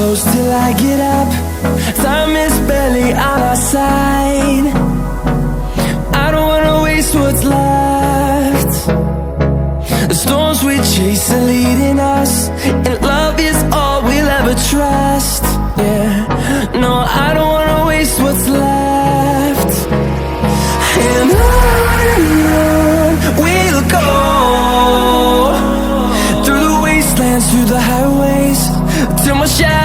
close till I get up. Time is barely on our side. I don't wanna waste what's left. The storms we chase are leading us, and love is all we'll ever trust. Yeah, no, I don't wanna waste what's left. And on we'll go, through the wastelands, through the highways, till my shadow